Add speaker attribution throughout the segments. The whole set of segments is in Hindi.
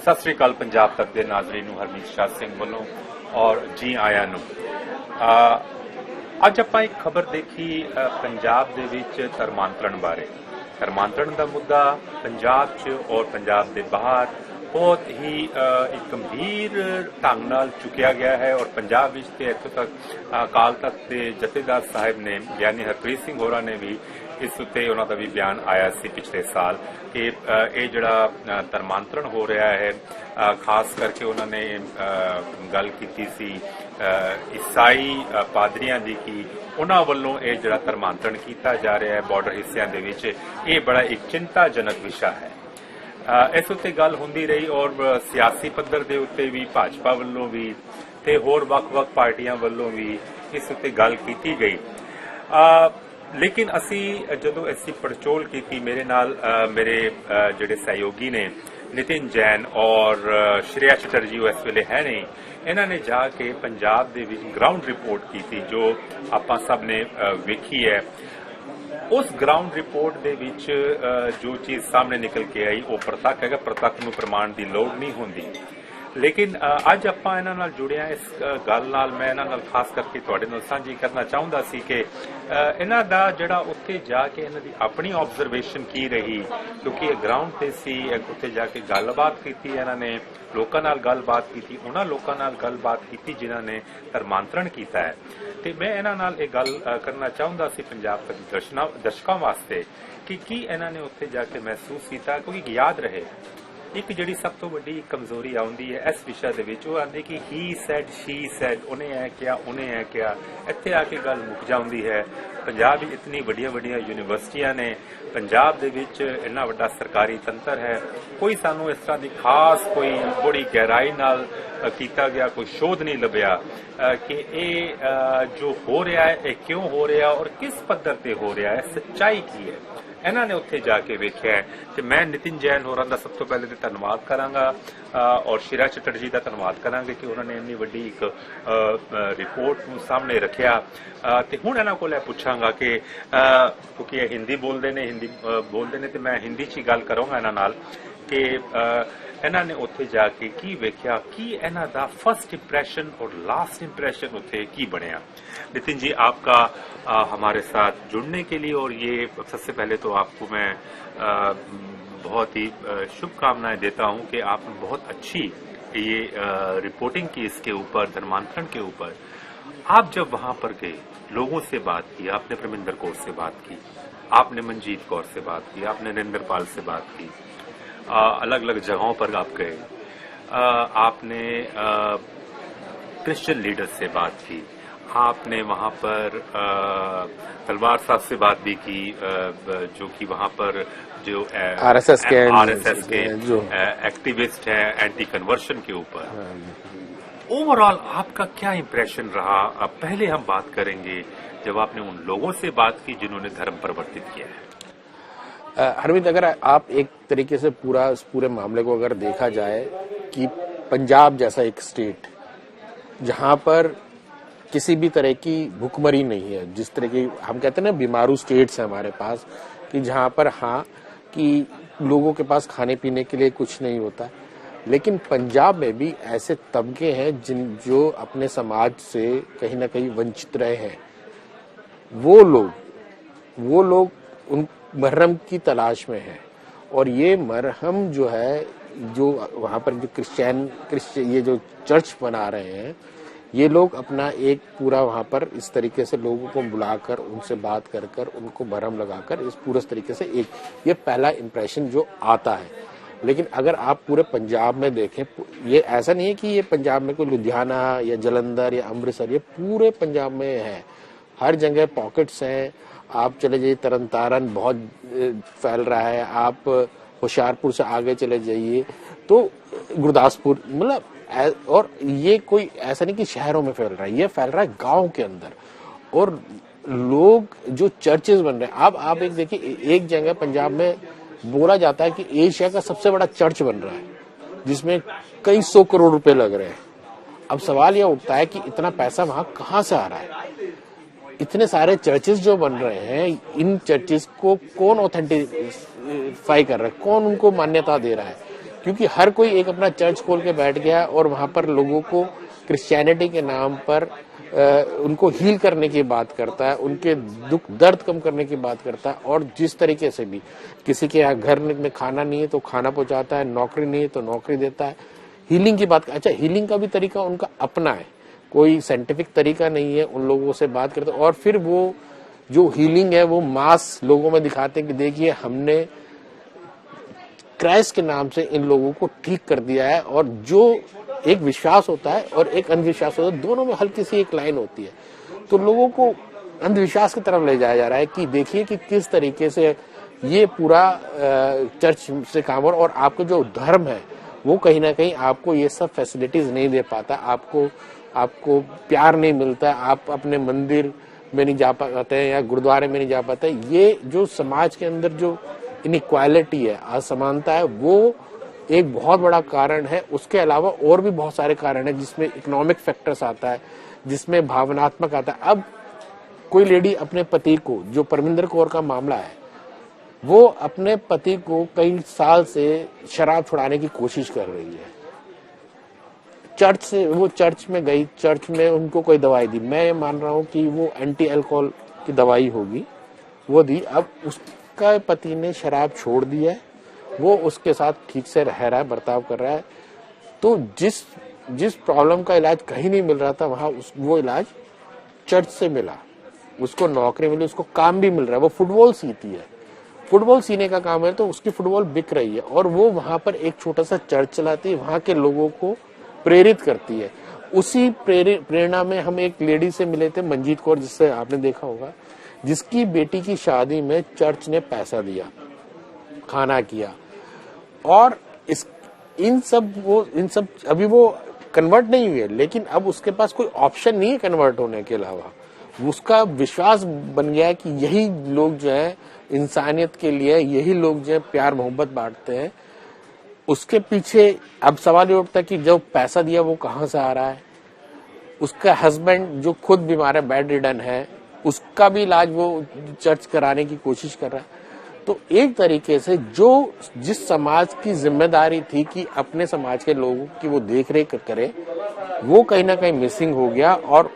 Speaker 1: सत श्री अकाल पंजाब तक के नाजरीन नूं हरमीत शाह सिंह वालों और जी आया नूं। अज आपां एक खबर देखी पंजाब दे विच धर्मांतरण बारे। धर्मांतरण का मुद्दा पंजाब च और पंजाब के बाहर बहुत ही एक गंभीर ढंग नाल चुकिया गया है और पंजाब विच ते इत्थों तक अकाल तख्त के जथेदार साहिब ने यानी हरप्रीत सिंह होरां ने भी इस उत्ते उन्हां दा भी बयान आया सी पिछले साल कि ये जिहड़ा धर्मांतरण हो रहा है खास करके उन्होंने गल की सी ईसाई पादरियां दी की उन्हां वल्लों ये जिहड़ा धर्मांतरण किया जा रहा है बॉर्डर हिस्सियां दे विच ये बड़ा एक चिंताजनक विषय है। इस उत्ते गल होंदी रही और सियासी पद्धर दे उत्ते भी भाजपा वल्लों भी ते होर वख-वख पार्टियां वल्लों भी इस उत्ते गल की गई। लेकिन असी जदों ऐसी पड़चोल की मेरे नाल मेरे जिहड़े सहयोगी ने नितिन जैन और श्रेया चटर्जी इस वेले है नहीं, इन्हों ने जाके पंजाब दे विच ग्राउंड रिपोर्ट की थी जो आपां सब ने वेखी है। उस ग्राउंड रिपोर्ट दे विच जो चीज सामने निकल के आई वो प्रतक है, प्रतक नूं प्रमाण की लोड़ नहीं होंदी। लेकिन अज आपां इन्हां नाल जुड़िया इस गल नाल मैं इन्हां नाल खास करके तुहाडे नाल सांझी करना चाहुंदा सी कि इन्हां दा जिहड़ा उत्थे जाके इन्हां दी अपनी ऑब्जरवेशन की रही, क्योंकि ग्राउंड ते सी उत्थे जाके गलबात कीती, इन्हां ने लोकां नाल गलबात कीती, उन्हां लोकां नाल गलबात कीती जिन्हां ने धर्मांतरण कीता है। ते मैं इन्हां नाल इह गल करना चाहुंदा सी पंजाब तक दर्शकां वास्ते कि इन्हां ने उत्थे जाके महसूस किया, क्योंकि याद रहे एक जिहड़ी सब तो वड्डी कमजोरी आउंदी है इस विषय दे विच, वो आंदी कि ही सैड शी सैड, उन्हें है क्या उन्हें है क्या, इत्थे आके गल मुक जाउंदी है। पंजाब विच इतनी वड्डियां वड्डियां यूनिवर्सिटियां ने, पंजाब दे विच इन्ना वड्डा सरकारी तंत्र है, कोई सानू इस तरह की खास कोई बड़ी गहराई नाल कीता गया कोई शोध नहीं लभ्या कि ये जो हो रहा है ये क्यों हो रहा है और किस पद्धर ते हो रहा है, सच्चाई की है। इन्हों ने उत्थे जाके वेख्या है कि मैं नितिन जैन होरां दा सब तो पहले तो धन्नवाद करांगा और श्रेया चटर्जी का धन्नवाद करांगे कि उन्होंने इन्नी वड्डी एक रिपोर्ट नूं सामने रखिया। ते हुण इन्हां कोल पुछांगा कि क्योंकि ये हिंदी बोलते ने ते मैं हिंदी च ही गल करांगा इन्हां नाल कि इन्हां ने उत्थे जाके की वेख्या, की इन्हां दा फर्स्ट इंप्रैशन और लास्ट इंप्रैशन उत्थे की बनिया। नितिन जी, आपका हमारे साथ जुड़ने के लिए और ये सबसे पहले तो आपको मैं बहुत ही शुभकामनाएं देता हूं कि आपने बहुत अच्छी ये रिपोर्टिंग की इसके ऊपर, धर्मांतरण के ऊपर। आप जब वहां पर गए, लोगों से बात की, आपने परमिंदर कौर से बात की, आपने मंजीत कौर से बात की, आपने नरेंद्र पाल से बात की, अलग अलग जगहों पर आप गए, आपने क्रिश्चियन लीडर से बात की, आपने वहां पर तलवार साहब से बात भी की जो कि वहां पर जो आरएसएस के जो एक्टिविस्ट हैं एंटी कन्वर्शन के ऊपर। ओवरऑल आपका क्या इंप्रेशन रहा? अब पहले हम बात करेंगे जब आपने उन लोगों से बात की जिन्होंने धर्म परिवर्तित किया है।
Speaker 2: हरमीत, अगर आप एक तरीके से पूरे मामले को अगर देखा जाए कि पंजाब जैसा एक स्टेट जहां पर किसी भी तरह की भुखमरी नहीं है, जिस तरह की हम कहते हैं ना बीमारू स्टेट्स है हमारे पास, कि जहां पर हाँ कि लोगों के पास खाने पीने के लिए कुछ नहीं होता, लेकिन पंजाब में भी ऐसे तबके हैं जो अपने समाज से कहीं ना कहीं वंचित रहे हैं। वो लोग उन मरहम की तलाश में है और ये मरहम जो है, जो वहां पर जो क्रिश्चियन ये जो चर्च बना रहे हैं, ये लोग अपना एक पूरा वहां पर इस तरीके से लोगों को बुलाकर उनसे बात कर उनको भरम लगाकर इस पूरे तरीके से एक ये पहला इंप्रेशन जो आता है। लेकिन अगर आप पूरे पंजाब में देखें, ये ऐसा नहीं है कि ये पंजाब में कोई लुधियाना या जलंधर या अमृतसर, ये पूरे पंजाब में है, हर जगह पॉकेट्स हैं। आप चले जाइए, तरन तारन बहुत फैल रहा है, आप होशियारपुर से आगे चले जाइए तो गुरदासपुर, मतलब और ये कोई ऐसा नहीं कि शहरों में फैल रहा है, ये फैल रहा है गांव के अंदर। और लोग जो चर्चेस बन रहे हैं, आप एक देखिए, एक जगह पंजाब में बोला जाता है कि एशिया का सबसे बड़ा चर्च बन रहा है जिसमें कई 100 करोड़ रुपए लग रहे हैं। अब सवाल यह उठता है कि इतना पैसा वहां कहां से आ रहा है? इतने सारे चर्चेस जो बन रहे हैं, इन चर्चेस को कौन ऑथेंटिफाई कर रहा है, कौन उनको मान्यता दे रहा है? क्योंकि हर कोई एक अपना चर्च खोल के बैठ गया और वहां पर लोगों को क्रिश्चियनिटी के नाम पर उनको हील करने की बात करता है, उनके दुख दर्द कम करने की बात करता है। और जिस तरीके से भी किसी के यहाँ घर में खाना नहीं है तो खाना पहुंचाता है, नौकरी नहीं है तो नौकरी देता है। हीलिंग की बात, अच्छा हीलिंग का भी तरीका उनका अपना है, कोई साइंटिफिक तरीका नहीं है। उन लोगों से बात करते और फिर वो जो हीलिंग है वो मास लोगों में दिखाते हैं कि देखिए हमने क्राइस्ट के नाम से इन लोगों को ठीक कर दिया है। और जो एक विश्वास होता है और एक अंधविश्वास होता है, दोनों में हल्की सी एक लाइन होती है। तो लोगों को अंधविश्वास की तरफ ले जाया जा रहा है कि देखिए कि किस तरीके से ये पूरा चर्च से काम और आपका जो धर्म है वो कहीं ना कहीं आपको ये सब फैसिलिटीज नहीं दे पाता, आपको प्यार नहीं मिलता, आप अपने मंदिर में नहीं जा पाते हैं या गुरुद्वारे में नहीं जा पाते। ये जो समाज के अंदर जो इनइक्वालिटी है, असमानता है, वो एक बहुत बड़ा कारण है। उसके अलावा और भी बहुत सारे कारण है जिसमें इकोनॉमिक फैक्टर्स आता है, जिसमें भावनात्मक आता है। अब कोई लेडी अपने पति को, जो परमिंदर कौर का मामला है, वो अपने पति को कई साल से शराब छुड़ाने की कोशिश कर रही है। वो चर्च में गई, चर्च में उनको कोई दवाई दी, मैं मान रहा हूं कि वो एंटी अल्कोहल की दवाई होगी, वो दी। अब उसका पति ने शराब छोड़ दी है, वो उसके साथ ठीक से रह रहा है, बर्ताव कर रहा है। तो जिस प्रॉब्लम का इलाज कहीं नहीं मिल रहा था, वहां वो इलाज चर्च से मिला, उसको नौकरी मिली, उसको काम भी मिल रहा है। वो फुटबॉल सीती है, फुटबॉल सीने का काम है, तो उसकी फुटबॉल बिक रही है और वो वहां पर एक छोटा सा चर्च चलाती है, वहां के लोगों को प्रेरित करती है। उसी प्रेरणा में हम एक लेडी से मिले थे, मंजीत कौर, जिससे आपने देखा होगा, जिसकी बेटी की शादी में चर्च ने पैसा दिया, खाना किया। और इन सब अभी वो कन्वर्ट नहीं हुई है, लेकिन अब उसके पास कोई ऑप्शन नहीं है कन्वर्ट होने के अलावा। उसका विश्वास बन गया है कि यही लोग जो है इंसानियत के लिए, यही लोग जो है प्यार मोहब्बत बांटते हैं। उसके पीछे अब सवाल ये उठता है कि जो पैसा दिया वो कहां से आ रहा है। उसका हस्बैंड जो खुद बीमार है, बेड रिडन है, उसका भी इलाज वो चर्च कराने की कोशिश कर रहा है। तो एक तरीके से जिस समाज की जिम्मेदारी थी कि अपने समाज के लोगों की वो देख रेख करे, वो कहीं ना कहीं मिसिंग हो गया। और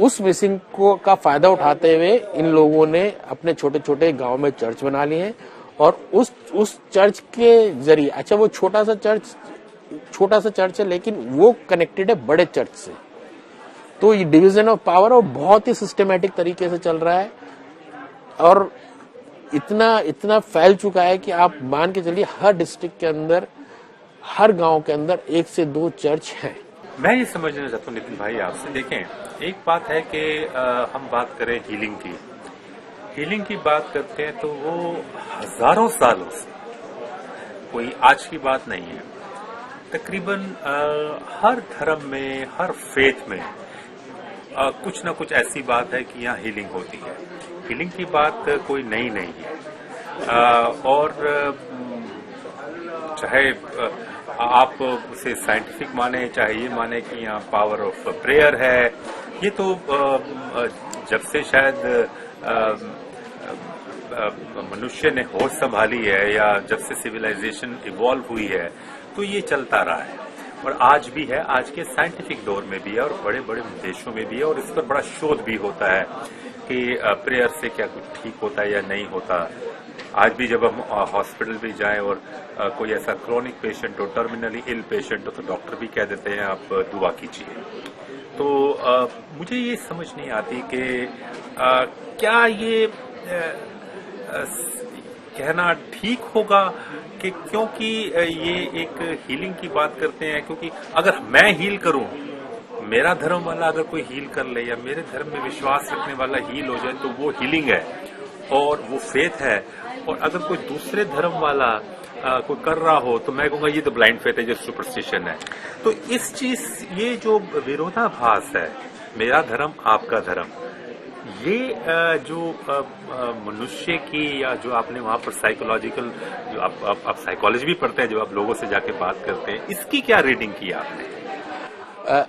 Speaker 2: उस मिसिंग का फायदा उठाते हुए इन लोगों ने अपने छोटे छोटे गांव में चर्च बना लिए हैं। और उस चर्च के जरिए, अच्छा वो छोटा सा चर्च है, लेकिन वो कनेक्टेड है बड़े चर्च से। तो ये डिवीजन ऑफ पावर और बहुत ही सिस्टमेटिक तरीके से चल रहा है और इतना फैल चुका है कि आप मान के चलिए हर डिस्ट्रिक्ट के अंदर, हर गांव के अंदर 1 से 2 चर्च हैं।
Speaker 1: मैं ये समझना चाहता हूँ नितिन भाई आपसे, देखें एक बात है कि हम बात करें हीलिंग की बात करते हैं तो वो हजारों सालों से, कोई आज की बात नहीं है। तकरीबन हर धर्म में, हर फेथ में कुछ ना कुछ ऐसी बात है कि यहाँ हीलिंग होती है। हीलिंग की बात कोई नई नहीं है। और चाहे आप उसे साइंटिफिक माने, चाहे ये माने कि यहाँ पावर ऑफ प्रेयर है, ये तो जब से शायद मनुष्य ने होश संभाली है या जब से सिविलाइजेशन इवॉल्व हुई है, तो ये चलता रहा है और आज भी है। आज के साइंटिफिक दौर में भी है और बड़े बड़े देशों में भी है और इस पर बड़ा शोध भी होता है कि प्रेयर से क्या कुछ ठीक होता है या नहीं होता। आज भी जब हम हॉस्पिटल भी जाएं और कोई ऐसा क्रोनिक पेशेंट हो, टर्मिनली इल पेशेंट हो, तो डॉक्टर भी कह देते हैं आप दुआ कीजिए। तो मुझे ये समझ नहीं आती कि क्या ये कहना ठीक होगा कि क्योंकि ये एक हीलिंग की बात करते हैं, क्योंकि अगर मैं हील करूं, मेरा धर्म वाला अगर कोई हील कर ले या मेरे धर्म में विश्वास रखने वाला हील हो जाए तो वो हीलिंग है और वो फेथ है। और अगर कोई दूसरे धर्म वाला कोई कर रहा हो तो मैं कहूंगा ये तो ब्लाइंड फेथ है, जो सुपरस्टिशन है। तो इस चीज, ये जो विरोधाभास है, मेरा धर्म आपका धर्म, ये जो मनुष्य की, या जो आपने वहां पर साइकोलॉजिकल, जो आप साइकोलॉजी भी पढ़ते हैं, जो आप लोगों से जाके बात करते हैं, इसकी क्या रीडिंग की आपने?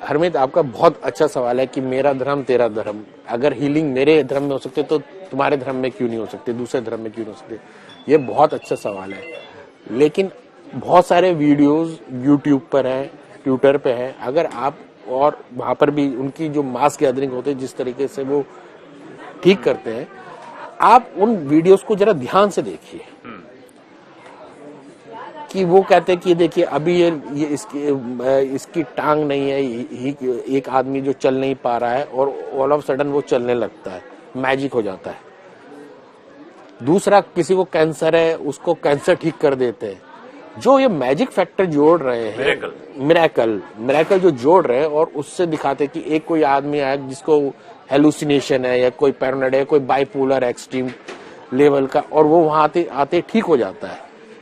Speaker 2: हरमीत, आपका बहुत अच्छा सवाल है कि मेरा धर्म तेरा धर्म, अगर हीलिंग मेरे धर्म में हो सकती है तो तुम्हारे धर्म में क्यों नहीं हो सकती, दूसरे धर्म में क्यों नहीं हो सकती? ये बहुत अच्छा सवाल है। लेकिन बहुत सारे वीडियोस यूट्यूब पर हैं, ट्विटर पे हैं। अगर आप और वहां पर भी उनकी जो मास गैदरिंग होते हैं, जिस तरीके से वो ठीक करते हैं, आप उन वीडियोस को जरा ध्यान से देखिए कि वो कहते हैं कि देखिए अभी ये इसकी टांग नहीं है, एक आदमी जो चल नहीं पा रहा है और ऑल ऑफ सडन वो चलने लगता है, मैजिक हो जाता है। दूसरा, किसी को कैंसर है, उसको कैंसर ठीक कर देते हैं। जो ये मैजिक फैक्टर जोड़ रहे हैं, मिरेकल जो जोड़ रहे हैं, और उससे दिखाते कि एक कोई आदमी आया जिसको हेलुसिनेशन है या कोई पैरानॉइड है, कोई बाइपोलर एक्सट्रीम लेवल का, और वो वहां आते ठीक हो जाता है,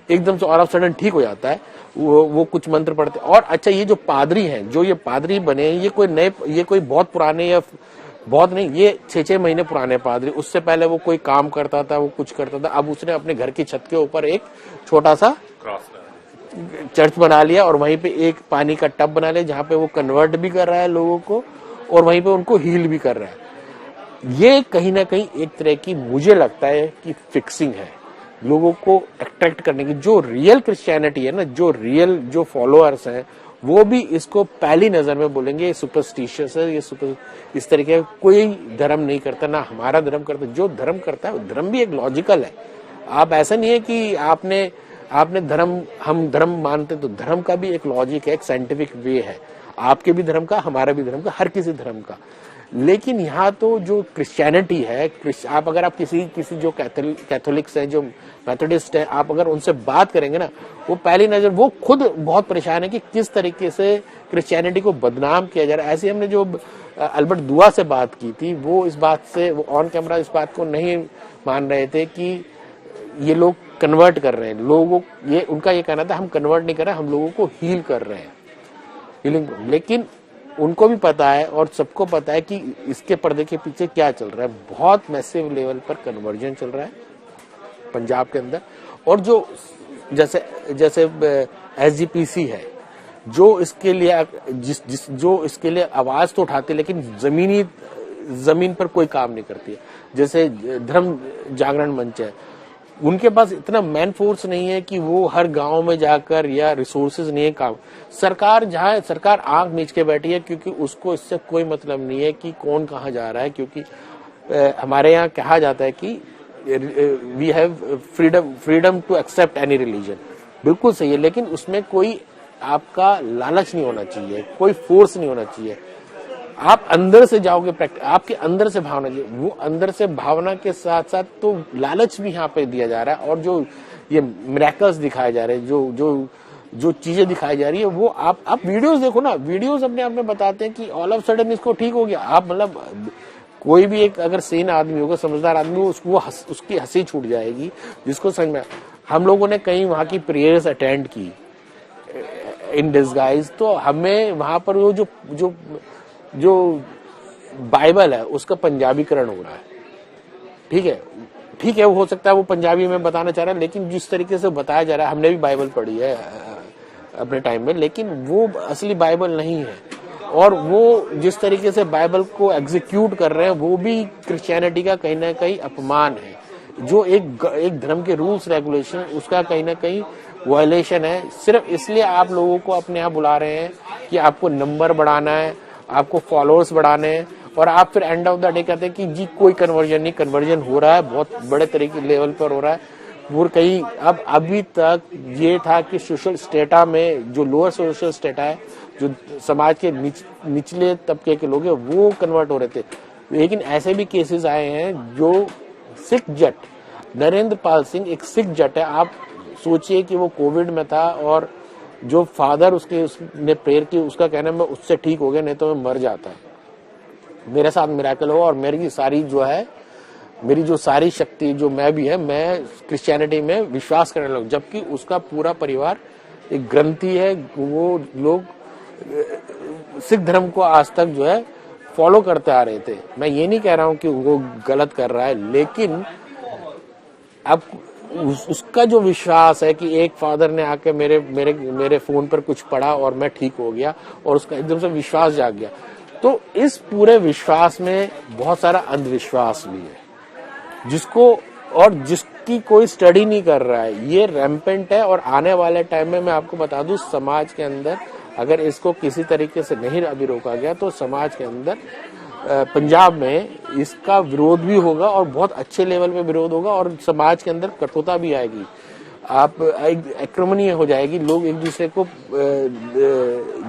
Speaker 2: एकदम से ऑल ऑफ सडन ठीक हो जाता है। वो कुछ मंत्र पढ़ते। और अच्छा, ये जो पादरी हैं, जो ये पादरी बने, ये कोई बहुत पुराने या बहुत नहीं, ये 6-6 महीने पुराने पादरी। उससे पहले वो कोई काम करता था, वो कुछ करता था। अब उसने अपने घर की छत के ऊपर एक छोटा सा चर्च बना लिया और वहीं पे एक पानी का टब बना लिया, जहां पे वो कन्वर्ट भी कर रहा है लोगों को और वहीं पे उनको हील भी कर रहा है। ये कहीं ना कहीं एक तरह की, मुझे लगता है कि फिक्सिंग है, लोगों को अट्रैक्ट करने की। जो रियल क्रिश्चियनिटी है ना, जो फॉलोअर्स हैं, वो भी इसको पहली नजर में बोलेंगे ये सुपरस्टिशियस है, इस तरीके का कोई धर्म नहीं करता, ना हमारा धर्म करता। जो धर्म करता है, धर्म भी एक लॉजिकल है। आप ऐसा नहीं है कि आपने हम धर्म मानते, तो धर्म का भी एक लॉजिक है, एक साइंटिफिक वे है। आपके भी धर्म का, हमारा भी धर्म का, हर किसी धर्म का। लेकिन यहाँ तो जो क्रिश्चियनिटी है, अगर आप किसी जो कैथोलिक्स हैं, जो मेथोडिस्ट है, आप अगर उनसे बात करेंगे ना, वो पहली नजर वो खुद बहुत परेशान है कि किस तरीके से क्रिश्चियनिटी को बदनाम किया जा रहा है। ऐसे हमने जो अल्बर्ट दुआ से बात की थी, वो इस बात से, वो ऑन कैमरा इस बात को नहीं मान रहे थे कि ये लोग कन्वर्ट कर रहे हैं लोगों। उनका ये कहना था, हम कन्वर्ट नहीं कर रहे, हम लोगों को हील कर रहे हैं, हीलिंग। लेकिन उनको भी पता है और सबको पता है कि इसके पर्दे के पीछे क्या चल रहा है। बहुत मैसिव लेवल पर कन्वर्जन चल रहा है पंजाब के अंदर। और जो जैसे SGPC है, जो इसके लिए जो इसके लिए आवाज तो उठाती है, लेकिन जमीन पर कोई काम नहीं करती है। जैसे धर्म जागरण मंच है, उनके पास इतना मैन फोर्स नहीं है कि वो हर गांव में जाकर, या रिसोर्सेज नहीं है काम। सरकार आंख मीच के बैठी है, क्योंकि उसको इससे कोई मतलब नहीं है कि कौन कहाँ जा रहा है। क्योंकि हमारे यहाँ कहा जाता है कि we have freedom to accept any religion. बिल्कुल सही है, लेकिन उसमें कोई आपका लालच नहीं होना चाहिए, कोई फोर्स नहीं होना चाहिए। आप अंदर से जाओगे, आपके अंदर से भावना, वो अंदर से भावना के साथ साथ तो लालच भी यहाँ पे दिया जा रहा है। और जो ये मिरेकल्स दिखाए जा रहे हैं, जो चीजें दिखाई जा रही है, वो आप वीडियोस देखो ना, वीडियोस अपने आप में बताते हैं कि ऑल ऑफ सडन इसको ठीक हो गया। आप मतलब कोई भी एक अगर सेन आदमी होगा, समझदार आदमी, उसकी हंसी छूट जाएगी, जिसको समझ में। हम लोगों ने कहीं वहां की प्रेयर्स अटेंड की इन डिस्गाइज, तो हमें वहां पर वो जो बाइबल है उसका पंजाबीकरण हो रहा है। ठीक है, वो हो सकता है वो पंजाबी में बताना चाह रहा है, लेकिन जिस तरीके से बताया जा रहा है, हमने भी बाइबल पढ़ी है अपने टाइम में, लेकिन वो असली बाइबल नहीं है। और वो जिस तरीके से बाइबल को एग्जीक्यूट कर रहे हैं, वो भी क्रिश्चियनिटी का कहीं ना कहीं अपमान है। जो एक धर्म के रूल्स रेगुलेशन, उसका कहीं ना कहीं वायलेशन है। सिर्फ इसलिए आप लोगों को अपने यहाँ बुला रहे हैं कि आपको नंबर बढ़ाना है, आपको फॉलोअर्स बढ़ाने हैं, और आप फिर एंड ऑफ द डे कहते हैं कि जी कोई कन्वर्जन नहीं। कन्वर्जन हो रहा है, बहुत बड़े तरीके लेवल पर हो रहा है। वो कहीं अभी तक ये था कि सोशल स्टेटा में, जो लोअर सोशल स्टेटा है, जो समाज के निचले तबके के लोग हैं, वो कन्वर्ट हो रहे थे। लेकिन ऐसे भी केसेस आए हैं, जो सिख जट, नरेंद्र पाल सिंह एक सिख जट है। आप सोचिए कि वो कोविड में था, और जो फादर उसने प्रेयर की, उसका कहना मैं उससे ठीक हो गया, नहीं तो मैं मर जाता। मेरे साथ मिरेकल हो, और मेरी जो सारी शक्ति जो मैं भी है, मैं क्रिश्चियनिटी में विश्वास करने लगा। जबकि उसका पूरा परिवार एक ग्रंथी है। वो लोग सिख धर्म को आज तक जो है फॉलो करते आ रहे थे। मैं ये नहीं कह रहा हूं कि वो गलत कर रहा है, लेकिन अब उसका जो विश्वास है कि एक फादर ने आके मेरे फोन पर कुछ पढ़ा और मैं ठीक हो गया, और उसका एकदम से विश्वास जाग गया। तो इस पूरे विश्वास में बहुत सारा अंधविश्वास भी है, इसकी कोई स्टडी नहीं कर रहा है, ये रैम्पेंट है। और आने वाले टाइम में मैं आपको बता दूं, समाज के अंदर अगर इसको किसी तरीके से नहीं अभी रोका गया तो समाज के अंदर पंजाब में इसका विरोध भी होगा और बहुत अच्छे लेवल पे विरोध होगा और समाज के अंदर कठोरता भी आएगी। आप एक्रोमनी हो जाएगी, लोग एक दूसरे को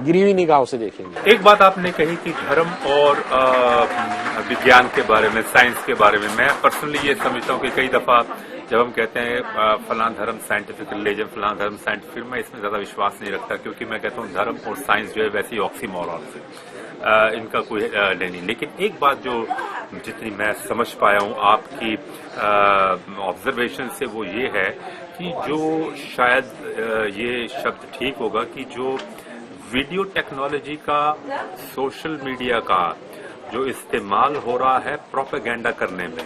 Speaker 2: गिरी हुई निगाहों से देखेंगे।
Speaker 1: एक बात आपने कही कि धर्म और विज्ञान के बारे में, साइंस के बारे में, मैं पर्सनली ये समझता हूँ कि कई दफा जब हम कहते हैं फलां धर्म साइंटिफिक रिलीजन, फलां धर्म साइंटिफिक, मैं इसमें ज्यादा विश्वास नहीं रखता, क्योंकि मैं कहता हूँ धर्म और साइंस जो है वैसी ऑक्सीमोरॉन्स है, इनका कोई नहीं। लेकिन एक बात जो जितनी मैं समझ पाया हूँ आपकी ऑब्जर्वेशन से, वो ये है कि जो शायद ये शब्द ठीक होगा कि जो वीडियो टेक्नोलॉजी का, सोशल मीडिया का जो इस्तेमाल हो रहा है प्रोपेगेंडा करने में,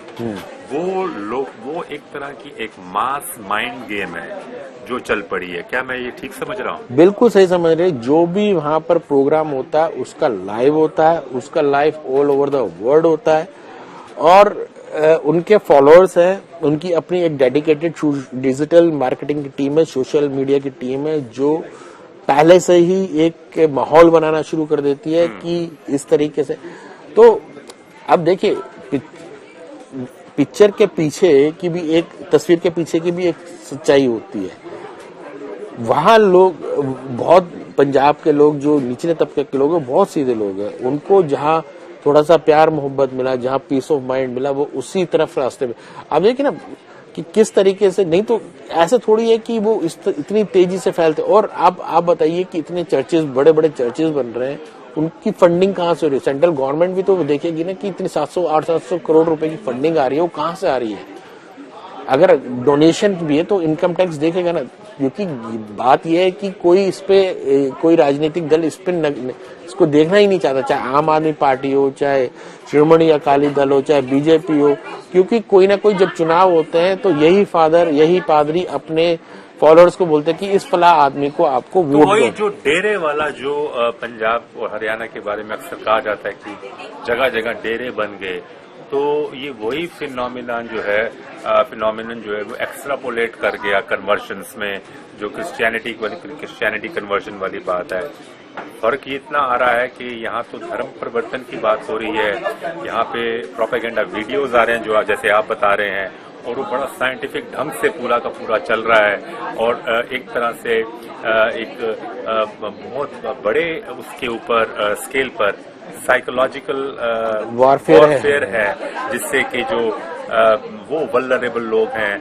Speaker 1: वो एक तरह की एक मास माइंड गेम है जो चल पड़ी है। क्या मैं ये ठीक समझ रहा हूँ?
Speaker 2: बिल्कुल सही समझ रहे। जो भी वहाँ पर प्रोग्राम होता है उसका लाइव होता है, उसका live all over the world होता है और उनके फॉलोअर्स हैं, उनकी अपनी एक डेडिकेटेड डिजिटल मार्केटिंग की टीम है, सोशल मीडिया की टीम है, जो पहले से ही एक माहौल बनाना शुरू कर देती है कि इस तरीके से। तो अब देखिए, पिक्चर के पीछे की भी एक, तस्वीर के पीछे की भी एक सच्चाई होती है। वहां लोग, बहुत पंजाब के लोग जो निचले तबके के लोग हैं, बहुत सीधे लोग हैं, उनको जहां थोड़ा सा प्यार मोहब्बत मिला, जहां पीस ऑफ माइंड मिला, वो उसी तरफ रास्ते में। अब देखिए ना कि किस तरीके से, नहीं तो ऐसे थोड़ी है कि वो इतनी तेजी से फैलते। और आप बताइए कि इतने चर्चेज, बड़े बड़े चर्चेज बन रहे हैं, उनकी फंडिंग कहाँ से हो रही है? सेंट्रल गवर्नमेंट भी तो देखेगी ना कि इतनी 700-800 करोड़ रुपए की फंडिंग आ रही है, वो कहाँ से आ रही है? अगर डोनेशन भी है तो इनकम टैक्स देखेगा ना, क्योंकि बात यह है कि कोई इस पे, कोई राजनीतिक दल इस पे इसको देखना ही नहीं चाहता, चाहे आम आदमी पार्टी हो, चाहे श्रोमणी अकाली दल हो, चाहे बीजेपी हो, क्योंकि कोई ना कोई जब चुनाव होते हैं तो यही फादर, यही पादरी अपने फॉलोअर्स को बोलते हैं कि इस फला आदमी को आपको वोट दो।
Speaker 1: वही जो डेरे वाला जो पंजाब और हरियाणा के बारे में अक्सर कहा जाता है कि जगह जगह डेरे बन गए, तो ये वही फिनोमिनन जो है वो एक्स्ट्रापोलेट कर गया कन्वर्शंस में, जो क्रिश्चियनिटी कन्वर्शन वाली बात है। फर्क ये इतना आ रहा है कि यहाँ तो धर्म परिवर्तन की बात हो रही है, यहाँ पे प्रोपेगेंडा वीडियोज आ रहे हैं जो जैसे आप बता रहे हैं, और वो बड़ा साइंटिफिक ढंग से पूरा का पूरा चल रहा है और एक तरह से एक बहुत बड़े उसके ऊपर स्केल पर साइकोलॉजिकल वॉरफेयर है, जिससे कि जो वो वल्नरेबल लोग हैं,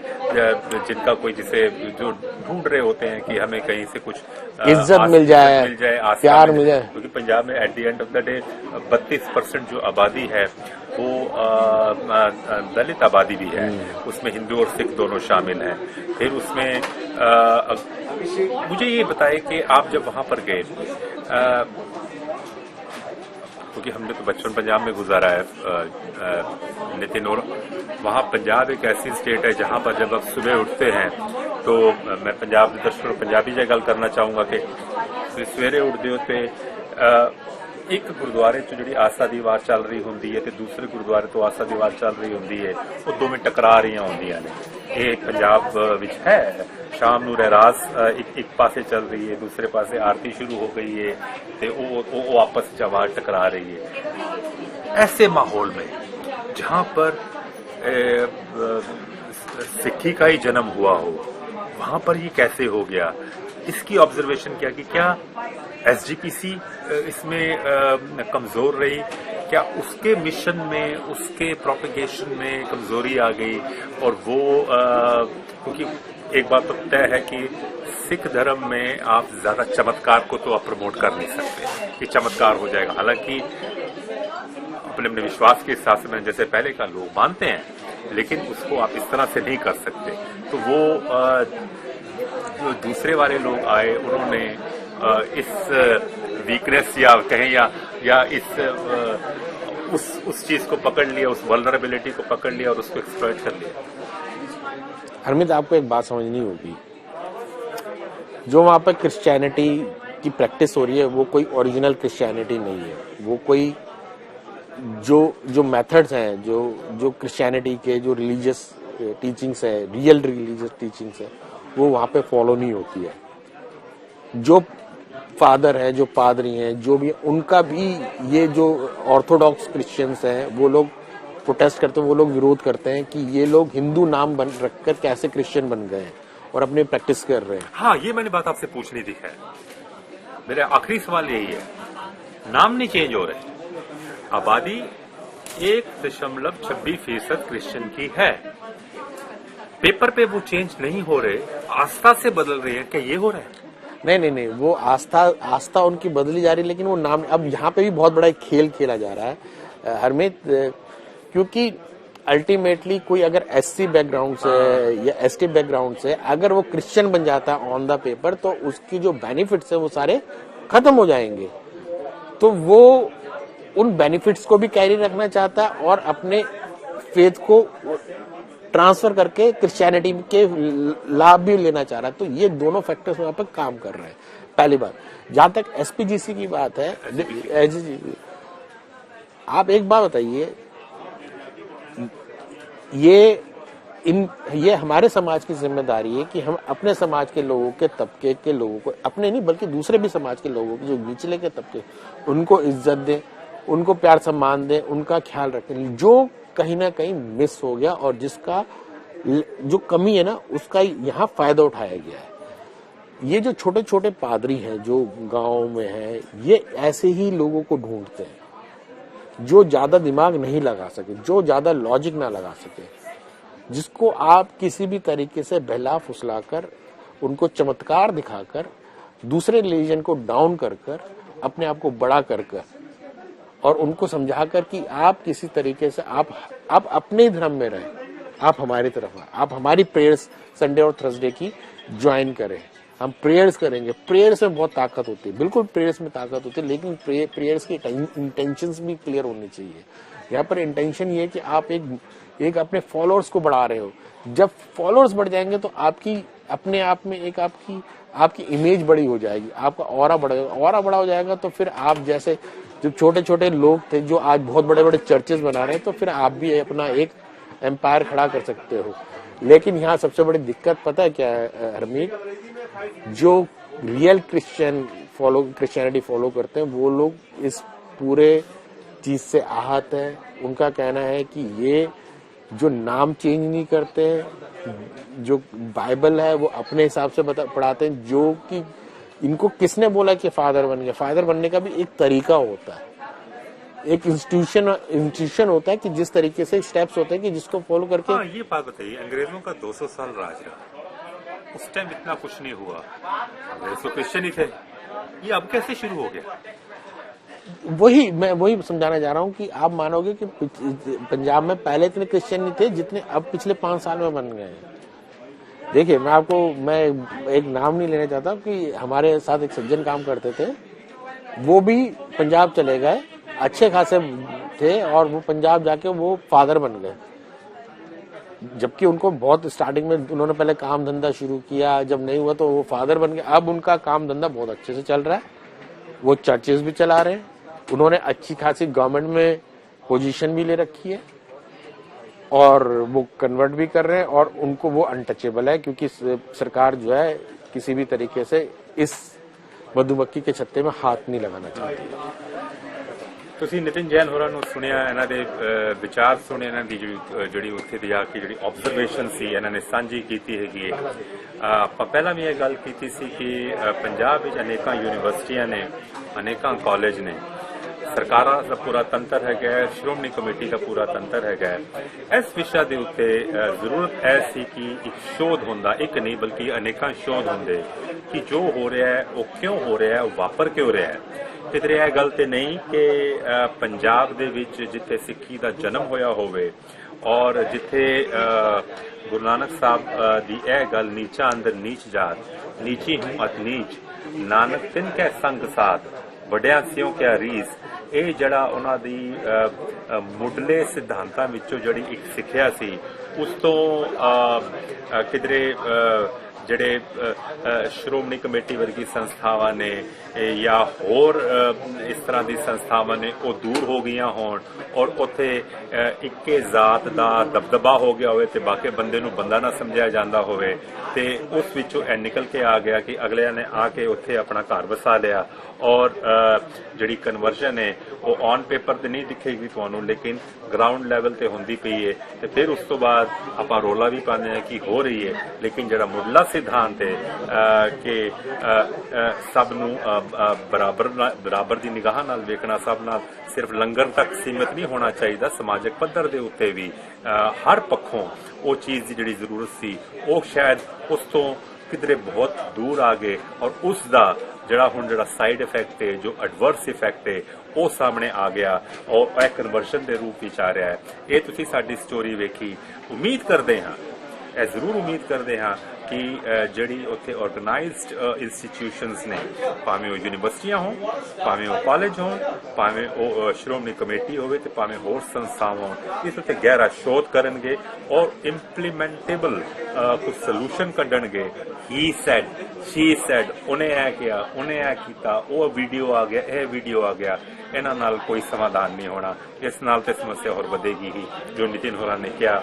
Speaker 1: जिनका कोई, जिसे जो ढूंढ रहे होते हैं कि हमें कहीं से कुछ
Speaker 2: इज्जत मिल जाए, प्यार मिल जाए,
Speaker 1: क्योंकि पंजाब में at the end of the day 32% जो आबादी है वो दलित आबादी भी है, उसमें हिंदू और सिख दोनों शामिल हैं। फिर उसमें मुझे ये बताए कि आप जब वहां पर गए, क्योंकि हमने तो बचपन पंजाब में गुजारा है नितिन, और वहाँ पंजाब एक ऐसी स्टेट है जहाँ पर जब आप सुबह उठते हैं तो मैं पंजाब के दर्शकों पंजाबी ज गल करना चाहूँगा कि सवेरे उठते होते एक गुरुद्वारे च जिहड़ी आसा दीवार चल रही होंदी है ते दूसरे गुरुद्वारे तो आसा दीवार चल रही होंदी है, वो दोवें टकरा रही होंदियां ने। ये पंजाब विच है। शाम नूं रहरास एक पासे चल रही है, दूसरे पासे आरती शुरू हो गई है, ते वो आपस च आवाज टकरा रही है। ऐसे माहौल में जहां पर सिक्खी का ही जन्म हुआ हो, वहां पर ये कैसे हो गया? इसकी ऑब्जर्वेशन किया कि क्या एसजीपीसी इसमें कमजोर रही, क्या उसके मिशन में, उसके प्रोपेगेशन में कमजोरी आ गई? और वो क्योंकि एक बात तो तय है कि सिख धर्म में आप ज्यादा चमत्कार को तो आप प्रमोट कर नहीं सकते कि चमत्कार हो जाएगा। हालांकि अपने अपने विश्वास के हिसाब से, जैसे पहले का लोग मानते हैं, लेकिन उसको आप इस तरह से नहीं कर सकते। तो वो जो दूसरे वाले लोग आए, उन्होंने इस वीकनेस या कहें या इस उस चीज को पकड़ लिया, उस वल्नरेबिलिटी को पकड़ लिया और उसको एक्सप्लॉइट कर लिया।
Speaker 2: हरमित, आपको एक बात समझनी होगी, जो वहां पर क्रिश्चियनिटी की प्रैक्टिस हो रही है वो कोई ओरिजिनल क्रिश्चियनिटी नहीं है। वो कोई जो मेथड्स हैं, जो क्रिश्चियनिटी के जो रिलीजियस टीचिंग्स है, रियल रिलीजियस टीचिंग्स है, वो वहां पे फॉलो नहीं होती है। जो फादर है, जो पादरी हैं, जो भी, उनका भी ये जो ऑर्थोडॉक्स क्रिश्चियंस हैं वो लोग प्रोटेस्ट करते हैं, वो लोग विरोध करते हैं कि ये लोग हिंदू नाम बन रखकर कैसे क्रिश्चियन बन गए हैं और अपनी प्रैक्टिस कर रहे हैं।
Speaker 1: हाँ, ये मैंने बात आपसे पूछनी थी। है मेरा आखिरी सवाल यही है, नाम नहीं चेंज हो रहे, आबादी 1.26% क्रिश्चियन की है, पेपर पे वो चेंज नहीं हो रहे, आस्था से बदल रही है, क्या ये हो रहा है?
Speaker 2: नहीं, वो आस्था उनकी बदली जा रही है, लेकिन वो नाम, अब यहाँ पे भी बहुत बड़ा एक खेल खेला जा रहा है हरमीत, क्योंकि अल्टीमेटली कोई अगर एससी बैकग्राउंड से या एसटी बैकग्राउंड से अगर वो क्रिश्चियन बन जाता है ऑन द पेपर, तो उसकी जो बेनिफिट्स है वो सारे खत्म हो जाएंगे। तो वो उन बेनिफिट्स को भी कैरी रखना चाहता है और अपने फेथ को ट्रांसफर करके क्रिश्चियनिटी के लाभ भी लेना चाह रहा है। तो ये दोनों फैक्टर्स वहां पर काम कर रहे हैं। पहली बात, जहां तक एसपीजीसी की बात है, आप एक बात बताइए, ये हमारे समाज की जिम्मेदारी है कि हम अपने समाज के लोगों के तबके के लोगों को, अपने नहीं बल्कि दूसरे भी समाज के लोगों को, जो निचले के तबके, उनको इज्जत दें, उनको प्यार सम्मान दें, उनका ख्याल रखें। जो कहीं ना कहीं मिस हो गया और जिसका जो कमी है ना, उसका यहाँ फायदा उठाया गया है। ये जो छोटे छोटे पादरी हैं जो गांव में हैं, ये ऐसे ही लोगों को ढूंढते हैं जो ज्यादा दिमाग नहीं लगा सके, जो ज्यादा लॉजिक ना लगा सके, जिसको आप किसी भी तरीके से बहला फुसलाकर, उनको चमत्कार दिखाकर, दूसरे रिलीजन को डाउन कर कर, अपने आप को बड़ा कर कर, और उनको समझाकर कि आप किसी तरीके से आप अपने धर्म में रहें, आप हमारी तरफ आए, आप हमारी प्रेयर्स संडे और थर्सडे की ज्वाइन करें, हम प्रेयर्स करेंगे। प्रेयर्स में बहुत ताकत होती है, बिल्कुल प्रेयर्स में ताकत होती है, लेकिन प्रेयर्स की इंटेंशंस भी क्लियर होनी चाहिए। यहाँ पर इंटेंशन ये है कि आप एक अपने फॉलोअर्स को बढ़ा रहे हो। जब फॉलोअर्स बढ़ जाएंगे तो आपकी अपने आप में एक आपकी इमेज बड़ी हो जाएगी, आपका ऑरा बड़ा हो जाएगा। तो फिर आप जैसे जो छोटे छोटे लोग थे जो आज बहुत बड़े बड़े चर्चेस बना रहे हैं, तो फिर आप भी अपना एक एम्पायर खड़ा कर सकते हो। लेकिन यहाँ सबसे बड़ी दिक्कत पता है क्या है हरमीत, जो रियल क्रिश्चियनिटी फॉलो करते हैं वो लोग इस पूरे चीज से आहत है। उनका कहना है कि ये जो नाम चेंज नहीं करते, जो बाइबल है वो अपने हिसाब से पढ़ाते हैं, जो कि इनको किसने बोला कि फादर बन गया। फादर बनने का भी एक तरीका होता है, एक इंस्टीट्यूशन होता है कि जिस तरीके से स्टेप्स होते हैं कि जिसको फॉलो करके।
Speaker 1: हाँ, ये बात बताइए, अंग्रेजों का 200 साल राज रहा, उस टाइम इतना कुछ नहीं हुआ, अंग्रेज तो क्रिश्चियन ही थे, ये अब कैसे शुरू हो गया?
Speaker 2: मैं वही समझाना चाह रहा हूँ कि आप मानोगे कि पंजाब में पहले इतने क्रिश्चियन नहीं थे जितने अब पिछले 5 साल में बन गए। देखिए, मैं एक नाम नहीं लेना चाहता कि हमारे साथ एक सज्जन काम करते थे, वो भी पंजाब चले गए, अच्छे खासे थे, और वो पंजाब जाके वो फादर बन गए। जबकि उनको बहुत स्टार्टिंग में उन्होंने पहले काम धंधा शुरू किया, जब नहीं हुआ तो वो फादर बन गए। अब उनका काम धंधा बहुत अच्छे से चल रहा है, वो चर्चेस भी चला रहे हैं, उन्होंने अच्छी खासी गवर्नमेंट में पोजीशन भी ले रखी है, और वो कन्वर्ट भी कर रहे हैं, और उनको वो अनटचेबल है, क्योंकि सरकार जो है किसी भी तरीके से इस मधुमक्खी के छत्ते में हाथ नहीं लगाना चाहती।
Speaker 1: ਤੁਸੀਂ ਨਿਤਿਨ ਜੈਨ ਹੋਰਾਂ ਨੂੰ ਸੁਣਿਆ, ਇਹਨਾਂ ਦੇ ਵਿਚਾਰ ਸੁਣੇ, ਇਹਨਾਂ ਦੀ ਜਿਹੜੀ ਉੱਥੇ ਦੀ ਆ ਕੇ ਜਿਹੜੀ ਆਬਜ਼ਰਵੇਸ਼ਨ ਸੀ ਇਹਨਾਂ ਨੇ ਸਾਂਝੀ ਕੀਤੀ ਹੈਗੀ ਹੈ। ਆਪਾਂ ਪਹਿਲਾਂ ਵੀ ਇਹ ਗੱਲ ਕੀਤੀ ਸੀ ਕਿ ਪੰਜਾਬ ਵਿੱਚ ਅਨੇਕਾਂ ਯੂਨੀਵਰਸਿਟੀਆਂ ਨੇ, ਅਨੇਕਾਂ ਕਾਲਜ ਨੇ, ਸਰਕਾਰਾਂ ਦਾ ਪੂਰਾ ਤੰਤਰ ਹੈਗਾ, ਸ਼੍ਰੋਮਣੀ ਕਮੇਟੀ ਦਾ ਪੂਰਾ ਤੰਤਰ ਹੈਗਾ। ਇਸ ਵਿਸ਼ਾ ਦੇ ਉੱਤੇ ਜ਼ਰੂਰਤ ਹੈ ਸੀ ਕਿ ਇੱਕ ਸ਼ੋਧ ਹੁੰਦਾ, ਇੱਕ ਨਹੀਂ ਬਲਕਿ ਅਨੇਕਾਂ ਸ਼ੋਧ ਹੁੰਦੇ ਕਿ ਜੋ ਹੋ ਰਿਹਾ ਹੈ ਉਹ ਕਿਉਂ ਹੋ ਰਿਹਾ ਹੈ, ਉਹ ਵਾਪਰ ਕਿਉਂ ਰਿਹਾ ਹੈ। ਕਿਧਰੇ ਇਹ ਗੱਲ ਤੇ ਨਹੀਂ ਕਿ ਪੰਜਾਬ ਦੇ ਵਿੱਚ ਜਿੱਥੇ ਸਿੱਖੀ ਦਾ ਜਨਮ ਹੋਇਆ ਹੋਵੇ, ਔਰ ਜਿੱਥੇ ਗੁਰੂ ਨਾਨਕ ਸਾਹਿਬ ਦੀ ਇਹ ਗੱਲ ਨੀਚਾ ਅੰਦਰ ਨੀਚ ਜਾਤ, ਨੀਚੀ ਹੂੰ ਅਤ ਨੀਚ, ਨਾਨਕ ਤਿਨ ਕੈ ਸੰਗ ਸਾਧ, ਵੱਡਿਆਂ ਸਿਓ ਕਿਆ ਰੀਸ, ਇਹ ਜਿਹੜਾ ਉਹਨਾਂ ਦੀ ਮੁੱਢਲੇ ਸਿਧਾਂਤਾਂ ਵਿੱਚੋਂ ਜਿਹੜੀ ਇੱਕ ਸਿੱਖਿਆ ਸੀ, ਉਸ ਤੋਂ ਕਿਧਰੇ ਜਿਹੜੇ ਸ਼੍ਰੋਮਣੀ ਕਮੇਟੀ ਵਰਗੀ ਸੰਸਥਾਵਾਂ ਨੇ ਜਾਂ ਹੋਰ ਇਸ ਤਰ੍ਹਾਂ ਦੀ ਸੰਸਥਾਵਾਂ ਨੇ ਉਹ ਦੂਰ ਹੋ ਗਈਆਂ ਹੋਣ ਔਰ ਉੱਥੇ ਇੱਕੇ ਜ਼ਾਤ ਦਾ ਦਬਦਬਾ ਹੋ ਗਿਆ ਹੋਵੇ ਤੇ ਬਾਕੀ ਬੰਦੇ ਨੂੰ ਬੰਦਾ ਨਾ ਸਮਝਿਆ ਜਾਂਦਾ ਹੋਵੇ ਤੇ ਉਸ ਵਿੱਚੋਂ ਇਹ ਨਿਕਲ ਕੇ ਆ ਗਿਆ ਕਿ ਅਗਲਿਆਂ ਨੇ ਆ ਕੇ ਉੱਥੇ ਆਪਣਾ ਘਰ ਵਸਾ ਲਿਆ ਔਰ ਜਿਹੜੀ ਕਨਵਰਜਨ ਹੈ ਉਹ ਔਨ ਪੇਪਰ ਤੇ ਨਹੀਂ ਦਿਖੇਗੀ ਤੁਹਾਨੂੰ ਲੇਕਿਨ ਗਰਾਊਂਡ ਲੈਵਲ ਤੇ ਹੁੰਦੀ ਪਈ ਹੈ ਤੇ ਫਿਰ ਉਸ ਤੋਂ ਬਾਅਦ ਆਪਾਂ ਰੋਲਾ ਵੀ ਪਾਉਂਦੇ ਹਾਂ ਕਿ ਹੋ ਰਹੀ ਹੈ ਲੇਕਿਨ ਜਿਹੜਾ ਮੁੱਢਲਾ ਸਿਧਾਂਤ ਹੈ ਕਿ ਸਭ ਨੂੰ ਬਰਾਬਰ ਦੀ ਨਿਗਾਹ ਨਾਲ ਵੇਖਣਾ ਸਭ ਨਾਲ ਸਿਰਫ ਲੰਗਰ ਤੱਕ ਸੀਮਿਤ ਨਹੀਂ ਹੋਣਾ ਚਾਹੀਦਾ ਸਮਾਜਿਕ ਪੱਧਰ ਦੇ ਉੱਤੇ ਵੀ ਹਰ ਪੱਖੋਂ ਉਹ ਚੀਜ਼ ਦੀ ਜਿਹੜੀ ਜ਼ਰੂਰਤ ਸੀ ਉਹ ਸ਼ਾਇਦ ਉਸ ਤੋਂ ਕਿਧਰੇ ਬਹੁਤ ਦੂਰ ਆ ਗਏ ਔਰ ਉਸ ਦਾ ਜਿਹੜਾ ਸਾਈਡ ਇਫੈਕਟ ਹੈ ਜੋ ਐਡਵਰਸ ਇਫੈਕਟ ਹੈ ਉਹ ਸਾਹਮਣੇ ਆ ਗਿਆ ਔਰ ਇਹ ਕਨਵਰਸ਼ਨ ਦੇ ਰੂਪ ਵਿੱਚ ਆ ਰਿਹਾ ਹੈ ਇਹ ਤੁਸੀਂ ਸਾਡੀ ਸਟੋਰੀ ਵੇਖੀ ਉਮੀਦ ਕਰਦੇ ਹਾਂ ਇਹ ਜ਼ਰੂਰ ਉਮੀਦ ਕਰਦੇ ਹਾਂ ਕਿ ਜਿਹੜੀ ਉੱਥੇ ਆਰਗੇਨਾਈਜ਼ਡ ਇੰਸਟੀਟਿਊਸ਼ਨਸ ਨੇ ਭਾਵੇਂ ਉਹ ਯੂਨੀਵਰਸਿਟੀਆਂ ਹੋਣ ਭਾਵੇਂ ਉਹ ਕਾਲਜ ਹੋਣ ਭਾਵੇਂ ਉਹ ਸ਼੍ਰੋਮਣੀ ਕਮੇਟੀ ਹੋਵੇ ਤੇ ਭਾਵੇਂ ਹੋਰ ਸੰਸਥਾਵਾਂ ਹੋਣ ਇਸ ਉੱਤੇ ਗਹਿਰਾ ਸ਼ੋਧ ਕਰਨਗੇ ਔਰ ਇੰਪਲੀਮੈਂਟੇਬਲ ਕੁਝ ਸੋਲੂਸ਼ਨ ਕੱਢਣਗੇ ਹੀ ਸੈਡ ਸ਼ੀ ਸੈਡ ਉਹਨੇ ਇਹ ਕਿਹਾ ਉਹਨੇ ਇਹ ਕੀਤਾ ਉਹ ਵੀਡੀਓ ਆ ਗਿਆ ਇਹ ਵੀਡੀਓ ਆ ਗਿਆ ਇਹਨਾਂ ਨਾਲ ਕੋਈ ਸਮਾਧਾਨ ਨਹੀਂ ਹੋਣਾ ਇਸ ਨਾਲ ਤੇ ਸਮੱਸਿਆ ਹੋਰ ਵਧੇਗੀ ਹੀ ਜੋ ਨਿਤਿਨ ਹੋਰਾਂ ਨੇ ਕਿਹਾ